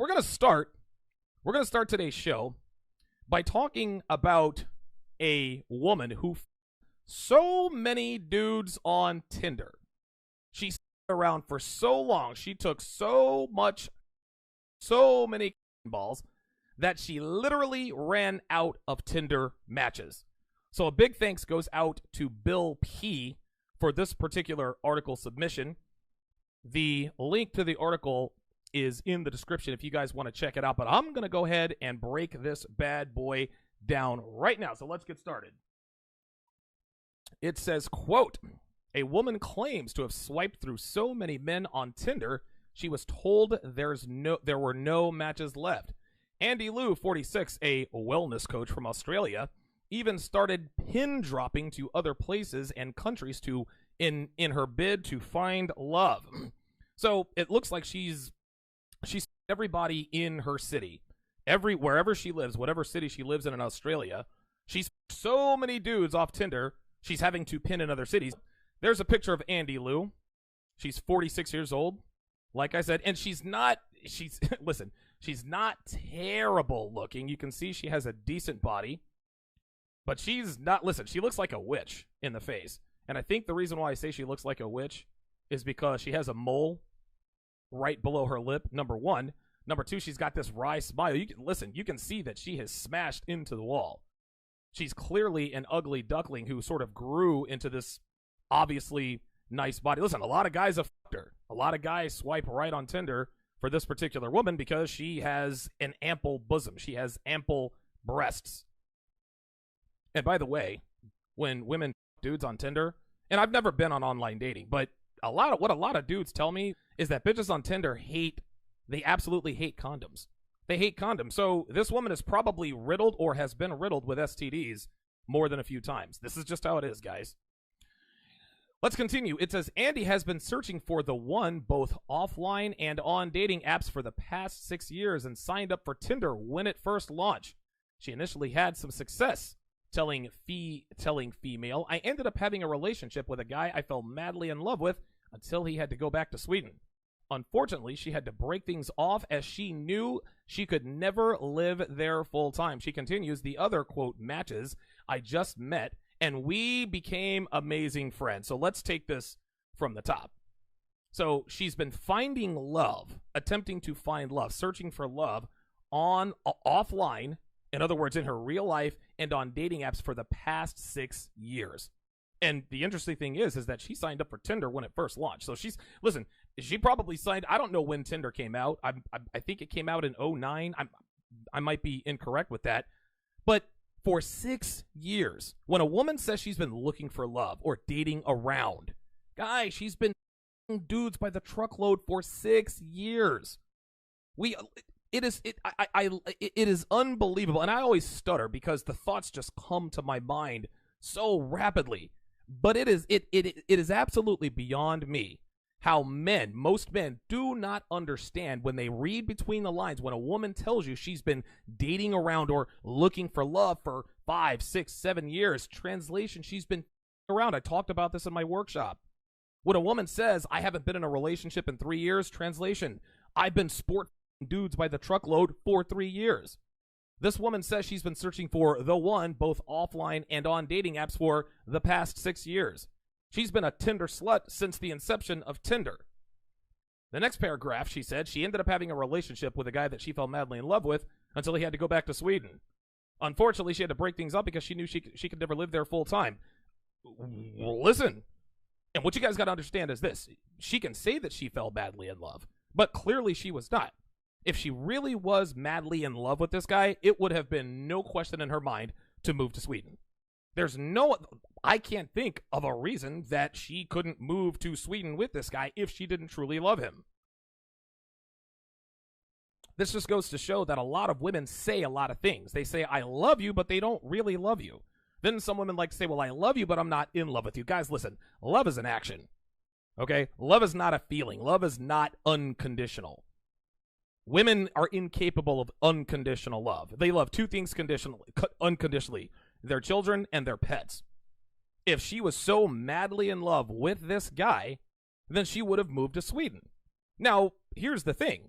we're gonna start today's show by talking about a woman who so many dudes on Tinder. She stayed around for so long. She took so many balls that she literally ran out of Tinder matches. So a big thanks goes out to Bill P for this particular article submission. The link to the article is in the description if you guys want to check it out. But I'm going to go ahead and break this bad boy down right now. So let's get started. It says, quote, a woman claims to have swiped through so many men on Tinder, she was told there were no matches left. Andy Liu, 46, a wellness coach from Australia, even started pin dropping to other places and countries in her bid to find love. So it looks like she's everybody in her city, wherever she lives, whatever city she lives in Australia. She's so many dudes off Tinder, she's having to pin in other cities. There's a picture of Andy Liu. She's 46 years old, like I said, and she's not terrible looking. You can see she has a decent body, but she's not, she looks like a witch in the face. And I think the reason why I say she looks like a witch is because she has a mole right below her lip, number one. Number two, she's got this wry smile. You can see that she has smashed into the wall. She's clearly an ugly duckling who sort of grew into this obviously nice body. Listen, a lot of guys have fucked her. A lot of guys swipe right on Tinder for this particular woman because she has an ample bosom. She has ample breasts. And by the way, when women dudes on Tinder, and I've never been on online dating, but what a lot of dudes tell me is that bitches on Tinder they absolutely hate condoms. They hate condoms. So this woman is probably riddled or has been riddled with STDs more than a few times. This is just how it is, guys. Let's continue. It says, Andy has been searching for the one both offline and on dating apps for the past 6 years and signed up for Tinder when it first launched. She initially had some success telling female, I ended up having a relationship with a guy I fell madly in love with until he had to go back to Sweden. Unfortunately, she had to break things off as she knew she could never live there full time. She continues, the other, quote, matches I just met, and we became amazing friends. So let's take this from the top. So she's been finding love, attempting to find love, searching for love offline, in other words, in her real life and on dating apps for the past 6 years. And the interesting thing is that she signed up for Tinder when it first launched. So she probably signed, I don't know when Tinder came out. I think it came out in 2009. I might be incorrect with that. But for 6 years, when a woman says she's been looking for love or dating around, guys, she's been dudes by the truckload for 6 years. It is unbelievable. And I always stutter because the thoughts just come to my mind so rapidly. But it is absolutely beyond me how most men do not understand when they read between the lines when a woman tells you she's been dating around or looking for love for 5, 6, 7 years. Translation, she's been around. I talked about this in my workshop. When a woman says, I haven't been in a relationship in 3 years, translation, I've been sport dudes by the truckload for 3 years. This woman says she's been searching for the one, both offline and on dating apps for the past 6 years. She's been a Tinder slut since the inception of Tinder. The next paragraph, she said, she ended up having a relationship with a guy that she fell madly in love with until he had to go back to Sweden. Unfortunately, she had to break things up because she knew she could never live there full time. Listen, and what you guys got to understand is this. She can say that she fell madly in love, but clearly she was not. If she really was madly in love with this guy, it would have been no question in her mind to move to Sweden. I can't think of a reason that she couldn't move to Sweden with this guy if she didn't truly love him. This just goes to show that a lot of women say a lot of things. They say, I love you, but they don't really love you. Then some women like to say, well, I love you, but I'm not in love with you. Guys, listen, love is an action. Okay? Love is not a feeling. Love is not unconditional. Women are incapable of unconditional love. They love two things unconditionally, their children and their pets. If she was so madly in love with this guy, then she would have moved to Sweden. Now, here's the thing.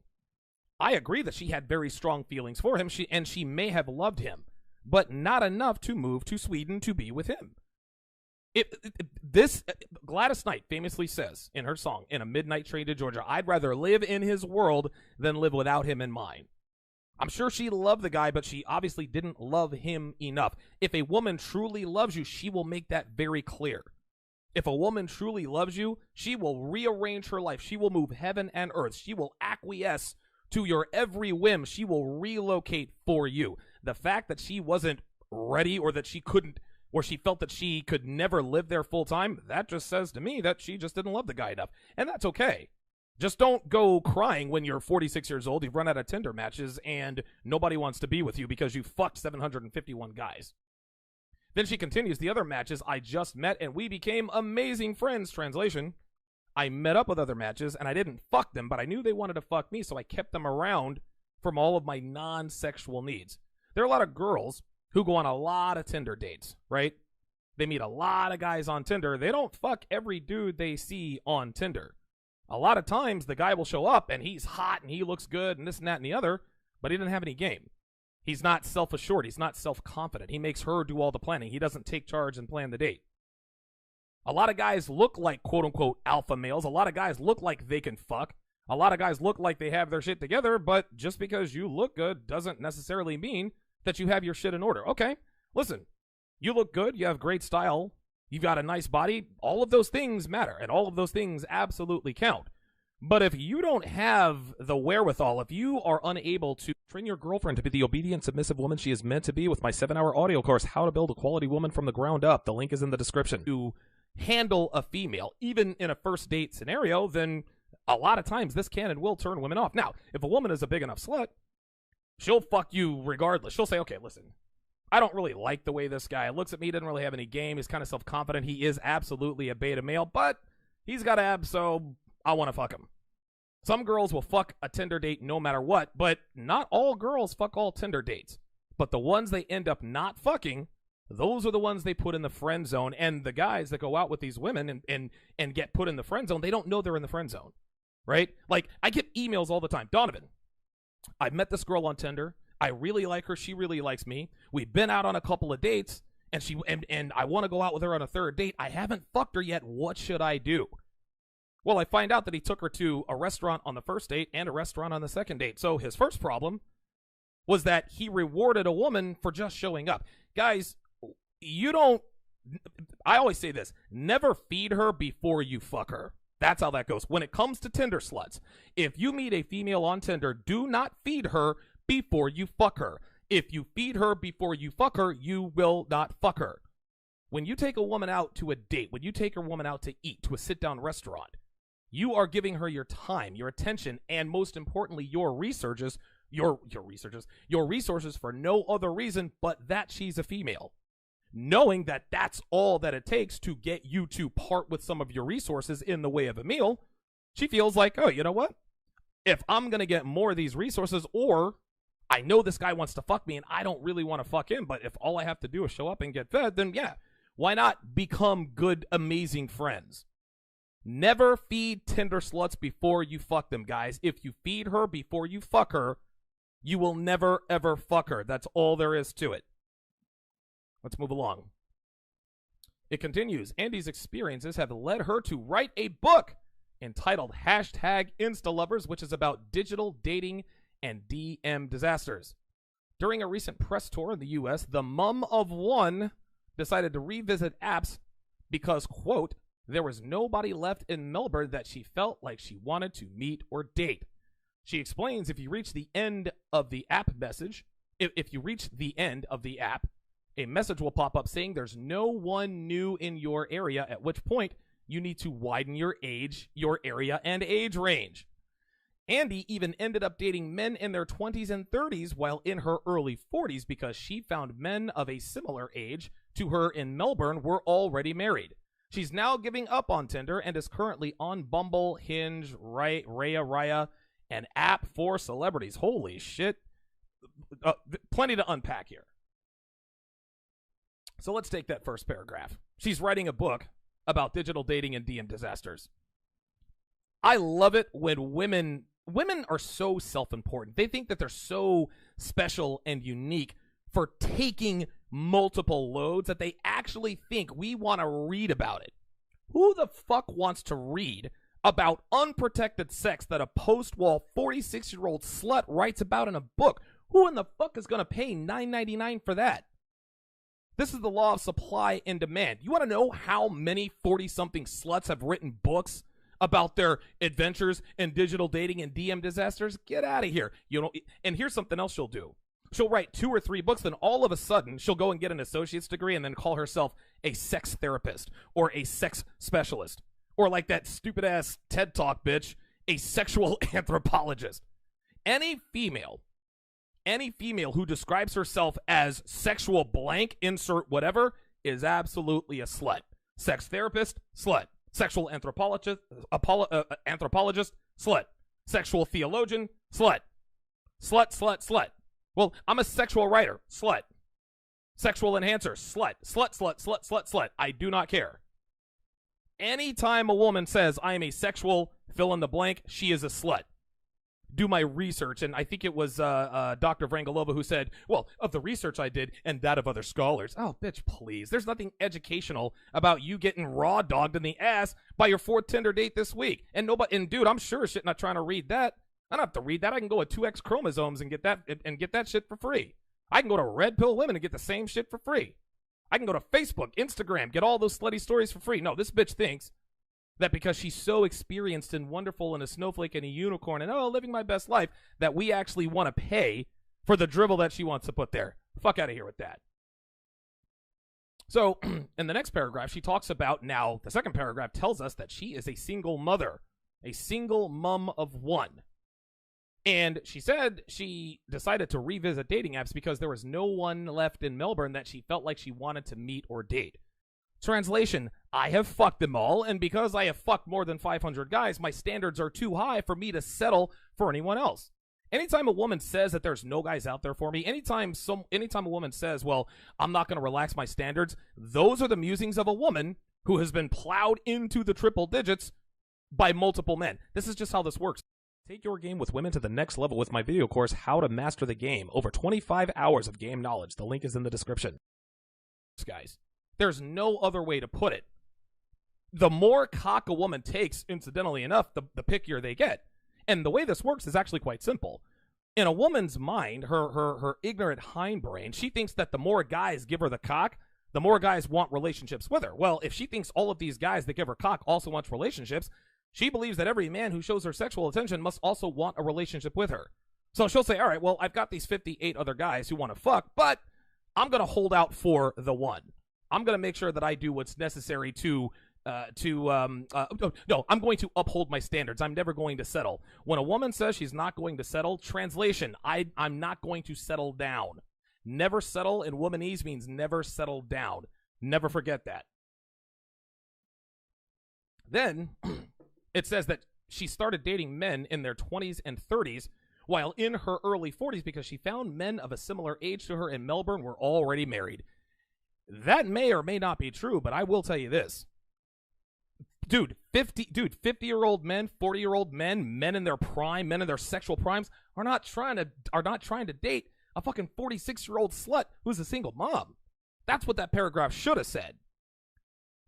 I agree that she had very strong feelings for him, she may have loved him, but not enough to move to Sweden to be with him. Gladys Knight famously says in her song, "In a Midnight Train to Georgia," I'd rather live in his world than live without him in mine. I'm sure she loved the guy, but she obviously didn't love him enough. If a woman truly loves you, she will make that very clear. If a woman truly loves you, she will rearrange her life. She will move heaven and earth. She will acquiesce to your every whim. She will relocate for you. The fact that she wasn't ready, or that she couldn't, or she felt that she could never live there full time, that just says to me that she just didn't love the guy enough. And that's okay. Just don't go crying when you're 46 years old, you've run out of Tinder matches, and nobody wants to be with you because you fucked 751 guys. Then she continues, "The other matches I just met and we became amazing friends." Translation, I met up with other matches and I didn't fuck them, but I knew they wanted to fuck me, so I kept them around from all of my non-sexual needs. There are a lot of girls who go on a lot of Tinder dates, right? They meet a lot of guys on Tinder. They don't fuck every dude they see on Tinder. A lot of times the guy will show up and he's hot and he looks good and this and that and the other, but he didn't have any game. He's not self-assured. He's not self-confident. He makes her do all the planning. He doesn't take charge and plan the date. A lot of guys look like quote-unquote alpha males. A lot of guys look like they can fuck. A lot of guys look like they have their shit together, but just because you look good doesn't necessarily mean that you have your shit in order. Okay, listen, you look good. You have great style. You've got a nice body. All of those things matter, and all of those things absolutely count. But if you don't have the wherewithal, if you are unable to train your girlfriend to be the obedient, submissive woman she is meant to be with my 7-hour audio course, How to Build a Quality Woman from the Ground Up, the link is in the description, to handle a female, even in a first date scenario, then a lot of times this can and will turn women off. Now, if a woman is a big enough slut, she'll fuck you regardless. She'll say, okay, listen, I don't really like the way this guy looks at me. He doesn't really have any game. He's kind of self-confident. He is absolutely a beta male, but he's got abs, so I want to fuck him. Some girls will fuck a Tinder date no matter what, but not all girls fuck all Tinder dates. But the ones they end up not fucking, those are the ones they put in the friend zone. And the guys that go out with these women and get put in the friend zone, they don't know they're in the friend zone, right? Like, I get emails all the time. Donovan, I've met this girl on Tinder. I really like her. She really likes me. We've been out on a couple of dates, and I want to go out with her on a third date. I haven't fucked her yet. What should I do? Well, I find out that he took her to a restaurant on the first date and a restaurant on the second date. So his first problem was that he rewarded a woman for just showing up. Guys, I always say this, never feed her before you fuck her. That's how that goes. When it comes to Tinder sluts, if you meet a female on Tinder, do not feed her before you fuck her. If you feed her before you fuck her, you will not fuck her. When you take a woman out to a date, when you take a woman out to eat, to a sit-down restaurant, you are giving her your time, your attention, and most importantly, your resources for no other reason but that she's a female. Knowing that that's all that it takes to get you to part with some of your resources in the way of a meal, she feels like, oh, you know what? If I'm going to get more of these resources, or I know this guy wants to fuck me and I don't really want to fuck him, but if all I have to do is show up and get fed, then yeah, why not become good, amazing friends? Never feed Tinder sluts before you fuck them, guys. If you feed her before you fuck her, you will never, ever fuck her. That's all there is to it. Let's move along. It continues. Andy's experiences have led her to write a book entitled #InstaLovers, which is about digital dating and DM disasters. During a recent press tour in the U.S., the mum of one decided to revisit apps because, quote, there was nobody left in Melbourne that she felt like she wanted to meet or date. She explains if you reach the end of the app message, if you reach the end of the app, a message will pop up saying there's no one new in your area, at which point you need to widen your area and age range. Andy even ended up dating men in their 20s and 30s while in her early 40s because she found men of a similar age to her in Melbourne were already married. She's now giving up on Tinder and is currently on Bumble, Hinge, Raya, an app for celebrities. Holy shit. Plenty to unpack here. So let's take that first paragraph. She's writing a book about digital dating and DM disasters. I love it when women women are so self-important. They think that they're so special and unique for taking multiple loads that they actually think we want to read about it. Who the fuck wants to read about unprotected sex that a post-wall 46-year-old slut writes about in a book? Who in the fuck is going to pay $9.99 for that? This is the law of supply and demand. You want to know how many 40-something sluts have written books about their adventures in digital dating and DM disasters? Get out of here. You know, and here's something else she'll do. She'll write 2 or 3 books, then all of a sudden she'll go and get an associate's degree and then call herself a sex therapist or a sex specialist. Or like that stupid-ass TED Talk bitch, a sexual anthropologist. Any female who describes herself as sexual blank, insert whatever, is absolutely a slut. Sex therapist, slut. Sexual anthropologist, slut. Sexual theologian, slut. Slut. Well, I'm a sexual writer, slut. Sexual enhancer, slut. Slut. I do not care. Anytime a woman says I am a sexual fill in the blank, she is a slut. Do my research, and I think it was Dr. Vrangelova who said, well, of the research I did and that of other scholars. Oh, bitch, please. There's nothing educational about you getting raw dogged in the ass by your 4th Tinder date this week. And dude, I'm sure as shit not trying to read that. I don't have to read that. I can go with 2X chromosomes and get that shit for free. I can go to Red Pill Women and get the same shit for free. I can go to Facebook, Instagram, get all those slutty stories for free. No, this bitch thinks that because she's so experienced and wonderful and a snowflake and a unicorn and, living my best life, that we actually want to pay for the dribble that she wants to put there. Fuck out of here with that. So, in the next paragraph, she talks about now, the second paragraph tells us that she is a single mother, a single mom of 1. And she said she decided to revisit dating apps because there was no one left in Melbourne that she felt like she wanted to meet or date. Translation, I have fucked them all, and because I have fucked more than 500 guys, my standards are too high for me to settle for anyone else. Anytime a woman says that there's no guys out there for me, anytime a woman says, well, I'm not going to relax my standards, those are the musings of a woman who has been plowed into the triple digits by multiple men. This is just how this works. Take your game with women to the next level with my video course, How to Master the Game. Over 25 hours of game knowledge. The link is in the description. Guys, there's no other way to put it. The more cock a woman takes, incidentally enough, the pickier they get. And the way this works is actually quite simple. In a woman's mind, her ignorant hindbrain, she thinks that the more guys give her the cock, the more guys want relationships with her. Well, if she thinks all of these guys that give her cock also want relationships, she believes that every man who shows her sexual attention must also want a relationship with her. So she'll say, all right, well, I've got these 58 other guys who want to fuck, but I'm going to hold out for the one. I'm going to make sure that I do what's necessary I'm going to uphold my standards. I'm never going to settle. When a woman says she's not going to settle, translation, I'm not going to settle down. Never settle in womanese means never settle down. Never forget that. Then it says that she started dating men in their 20s and 30s while in her early 40s because she found men of a similar age to her in Melbourne were already married. That may or may not be true, but I will tell you this. 50-year-old men, 40-year-old men, men in their prime, men in their sexual primes are not trying to date a fucking 46-year-old slut who's a single mom. That's what that paragraph should have said.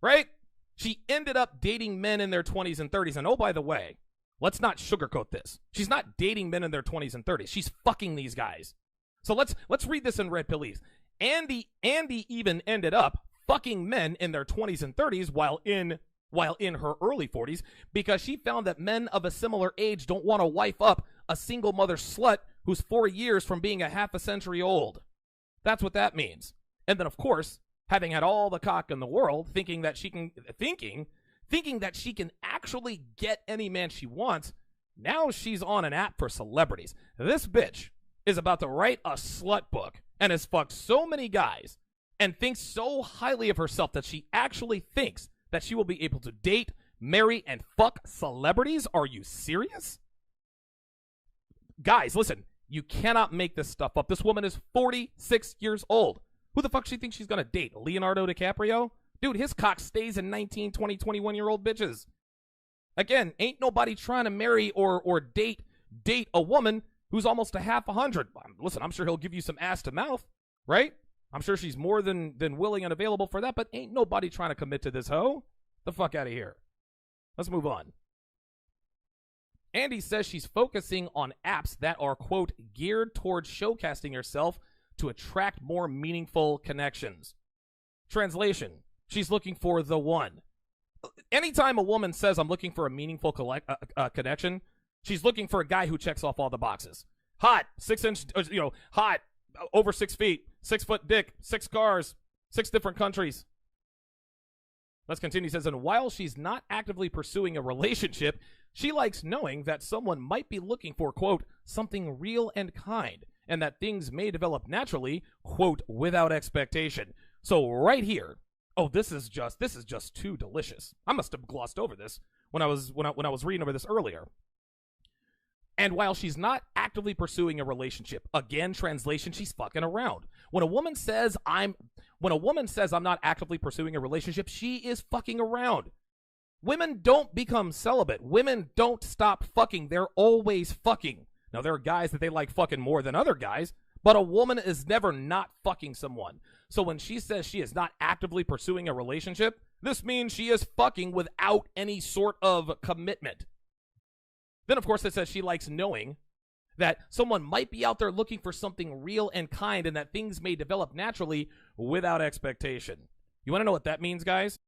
Right? She ended up dating men in their 20s and 30s. And oh, by the way, let's not sugarcoat this. She's not dating men in their 20s and 30s. She's fucking these guys. So let's read this in red pillese. Andy even ended up fucking men in their 20s and 30s while in her early 40s because she found that men of a similar age don't want to wife up a single mother slut who's 4 years from being a half a century old. That's what that means. And then, of course, having had all the cock in the world, thinking that she can actually get any man she wants, now she's on an app for celebrities. This bitch is about to write a slut book and has fucked so many guys and thinks so highly of herself that she actually thinks that she will be able to date, marry, and fuck celebrities? Are you serious? Guys, listen, you cannot make this stuff up. This woman is 46 years old. Who the fuck she thinks she's going to date? Leonardo DiCaprio? Dude, his cock stays in 19, 20, 21-year-old bitches. Again, ain't nobody trying to marry or date date a woman who's almost a half 100. Listen, I'm sure he'll give you some ass to mouth, right? I'm sure she's more than willing and available for that, but ain't nobody trying to commit to this hoe. The fuck out of here. Let's move on. Andy says she's focusing on apps that are, quote, geared towards showcasing herself to attract more meaningful connections. Translation, she's looking for the one. Anytime a woman says I'm looking for a meaningful connection, she's looking for a guy who checks off all the boxes. Hot, 6 inch, hot, over 6 feet, 6 foot dick, 6 cars, 6 different countries. Let's continue. He says, and while she's not actively pursuing a relationship, she likes knowing that someone might be looking for, quote, something real and kind, and that things may develop naturally, quote, without expectation. So right here, oh, this is just too delicious. I must have glossed over this when I was reading over this earlier. And while she's not actively pursuing a relationship, again, translation, she's fucking around. When a woman says I'm not actively pursuing a relationship, she is fucking around. Women don't become celibate. Women don't stop fucking. They're always fucking. Now, there are guys that they like fucking more than other guys, but a woman is never not fucking someone. So when she says she is not actively pursuing a relationship, this means she is fucking without any sort of commitment. Then, of course, it says she likes knowing that someone might be out there looking for something real and kind and that things may develop naturally without expectation. You want to know what that means, guys?